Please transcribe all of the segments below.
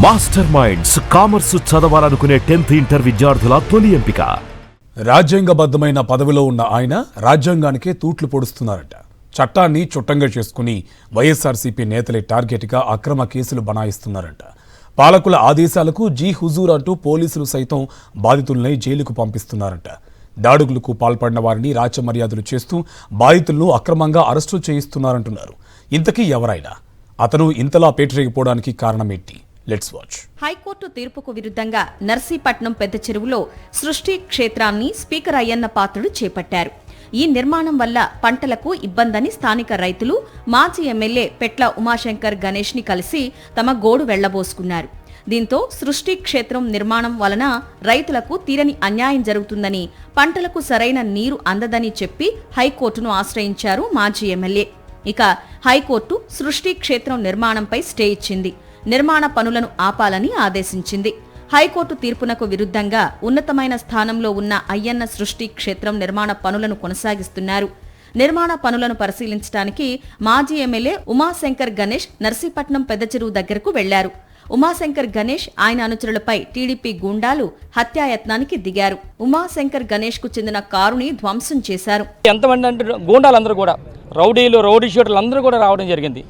Master minds commerce చదవాలనుకునే 10th inter విద్యార్థుల తొలి ఎంపిక. రాజ్యాంగబద్ధమైన పదవిలో ఉన్న ఆయన రాజ్యాంగానికే తూట్లు పొడుస్తున్నారట. చట్టాన్ని చుట్టంగా చేసుకుని వైఎస్ఆర్సీపీ నేతలే టార్గెట్గా అక్రమ కేసులు బనాయిస్తున్నారట. పాలకుల ఆదేశాలకు జీ హుజూర్ అంటూ పోలీసులు సైతం బాధితుల్ని జైలుకు పంపిస్తున్నారట. దాడులకు పాల్పడిన వారిని రాచమర్యాదలు చేస్తూ బాధితులను అక్రమంగా అరెస్టు చేయిస్తున్నారంటున్నారు. ఇంతకీ ఎవరైనా అతను ఇంతలా పేటరేగిపోవడానికి కారణమేంటి? Let's watch. హైకోర్టు తీర్పుకు విరుద్ధంగా నర్సీపట్నం పెద్ద చెరువులో సృష్టి క్షేత్రాన్ని స్పీకర్ అయ్యన్న పాత్రుడు చేపట్టారు. ఈ నిర్మాణం వల్ల పంటలకు ఇబ్బందని స్థానిక రైతులు మాజీ ఎమ్మెల్యే పెట్ల ఉమాశంకర్ గణేష్ ని కలిసి తమ గోడు వెళ్లబోసుకున్నారు. దీంతో సృష్టి క్షేత్రం నిర్మాణం వలన రైతులకు తీరని అన్యాయం జరుగుతుందని, పంటలకు సరైన నీరు అందదని చెప్పి హైకోర్టును ఆశ్రయించారు మాజీ ఎమ్మెల్యే. ఇక హైకోర్టు సృష్టి క్షేత్రం నిర్మాణంపై స్టే ఇచ్చింది. నిర్మాణ పనులను ఆపాలని ఆదేశించింది. హైకోర్టు తీర్పునకు విరుద్ధంగా ఉన్నతమైన స్థానంలో ఉన్న అయ్యన్న సృష్టి క్షేత్రం నిర్మాణ పనులను కొనసాగిస్తున్నారు. నిర్మాణ పనులను పరిశీలించడానికి మాజీ ఎమ్మెల్యే ఉమాశంకర్ గణేష్ నర్సీపట్నం పెద్ద చెరువు దగ్గరకు వెళ్లారు. ఉమాశంకర్ గణేష్ ఆయన అనుచరులపై టీడీపీ గూండాలు హత్యాయత్నానికి దిగారు. ఉమాశంకర్ గణేష్ కు చెందిన కారుని ధ్వంసం చేశారు. ఎంతమంది అంటే గూండాలందరూ కూడా రౌడీ షూటర్లు అందరూ కూడా రావడం జరిగింది.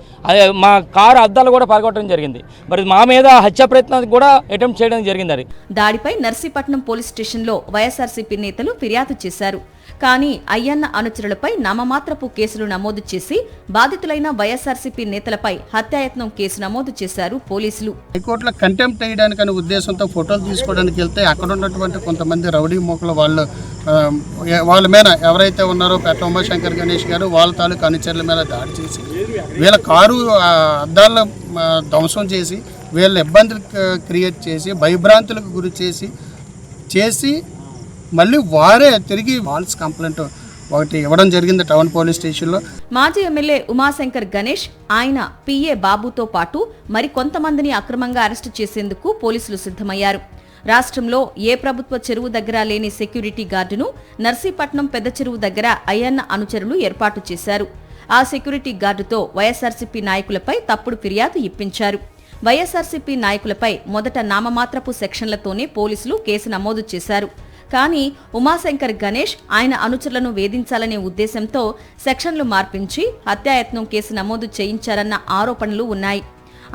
మా కారు అద్దాలు కూడా పరగొట్టడం జరిగింది. మరి మా మీద హత్య ప్రయత్నానికి కూడా అటెంప్ట్ చేయడం జరిగింది. దాడిపై నర్సీపట్నం పోలీస్ స్టేషన్లో వైఎస్ఆర్సీపీ నేతలు ఫిర్యాదు చేశారు. కానీ అయ్యన్న అనుచరులపై నామమాత్రపు కేసులు నమోదు చేసి బాధితులైన వైఎస్ఆర్సీపీ నేతలపై హత్యాయత్నం కేసు నమోదు చేశారు పోలీసులు. హైకోర్టులో కంటెంప్ట్ చేయడానికి ఉద్దేశంతో ఫోటోలు తీసుకోవడానికి వెళ్తే అక్కడ ఉన్నటువంటి కొంతమంది రౌడీ మూకలు వాళ్ళ మీద ఎవరైతే ఉన్నారో పెట్ల ఉమాశంకర్ గణేష్ గారు వాళ్ళ తాలూకు అనుచరుల మీద దాడి చేసి వీళ్ళ కారు అద్దాలను ధ్వంసం చేసి వీళ్ళ ఇబ్బందులు క్రియేట్ చేసి భయభ్రాంతులకు గురి చేసి మళ్ళీ వారే తిరిగి ఫాల్స్ కంప్లైంట్ ఒకటి ఇవ్వడం జరిగింది టౌన్ పోలీస్ స్టేషన్లో. మాజీ ఎమ్మెల్యే ఉమాశంకర్ గణేష్, ఆయన పిఏ బాబుతో పాటు మరికొంతమందిని అక్రమంగా అరెస్టు చేసేందుకు పోలీసులు సిద్ధమయ్యారు. రాష్ట్రంలో ఏ ప్రభుత్వ చెరువు దగ్గర లేని సెక్యూరిటీ గార్డును నర్సీపట్నం పెద్ద చెరువు దగ్గర అయ్యన్న అనుచరులు ఏర్పాటు చేశారు. ఆ సెక్యూరిటీ గార్డుతో వైఎస్ఆర్సీపీ నాయకులపై తప్పుడు ఫిర్యాదు ఇప్పించారు. వైఎస్ఆర్సీపీ నాయకులపై మొదట నామమాత్రపు సెక్షన్లతోనే పోలీసులు కేసు నమోదు చేశారు. కానీ ఉమాశంకర్ గణేష్, ఆయన అనుచరులను వేధించాలనే ఉద్దేశంతో సెక్షన్లు మార్పించి హత్యాయత్నం కేసు నమోదు చేయించారన్న ఆరోపణలు ఉన్నాయి.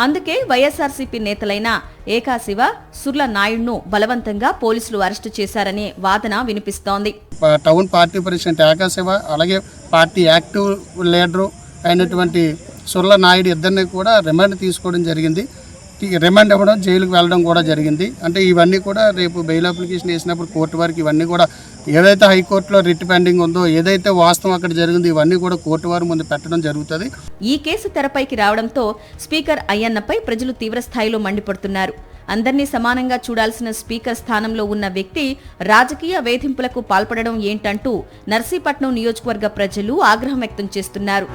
అందుకే వైఎస్ఆర్సీపీ నేతలైన ఏకాశివ, సుర్ల నాయుడును బలవంతంగా పోలీసులు అరెస్టు చేశారనే వాదన వినిపిస్తోంది. టౌన్ పార్టీ ప్రెసిడెంట్ ఏకాశివ, అలాగే పార్టీ యాక్టివ్ లీడరు అయినటువంటి సుర్ల నాయుడు ఇద్దరిని కూడా రిమాండ్ తీసుకోవడం జరిగింది. రిమాండ్ ఇవ్వడం, జైలుకు వెళ్ళడం కూడా జరిగింది. అంటే ఇవన్నీ కూడా రేపు బెయిల్ అప్లికేషన్ వేసినప్పుడు కోర్టు వారికి ఇవన్నీ కూడా ఏదైతే హైకోర్టులో రిట్ పెండింగ్ ఉందో, ఏదైతే వాస్తవం అక్కడ జరిగింది, ఇవన్నీ కూడా కోర్టు వారి ముందు పెట్టడం జరుగుతుంది. ఈ కేసు తెరపైకి రావడంతో స్పీకర్ అయ్యన్నపై ప్రజలు తీవ్ర స్థాయిలో మండిపడుతున్నారు. అందర్నీ సమానంగా చూడాల్సిన స్పీకర్ స్థానంలో ఉన్న వ్యక్తి రాజకీయ వేధింపులకు పాల్పడడం ఏంటంటూ నర్సీపట్నం నియోజకవర్గ ప్రజలు ఆగ్రహం వ్యక్తం చేస్తున్నారు.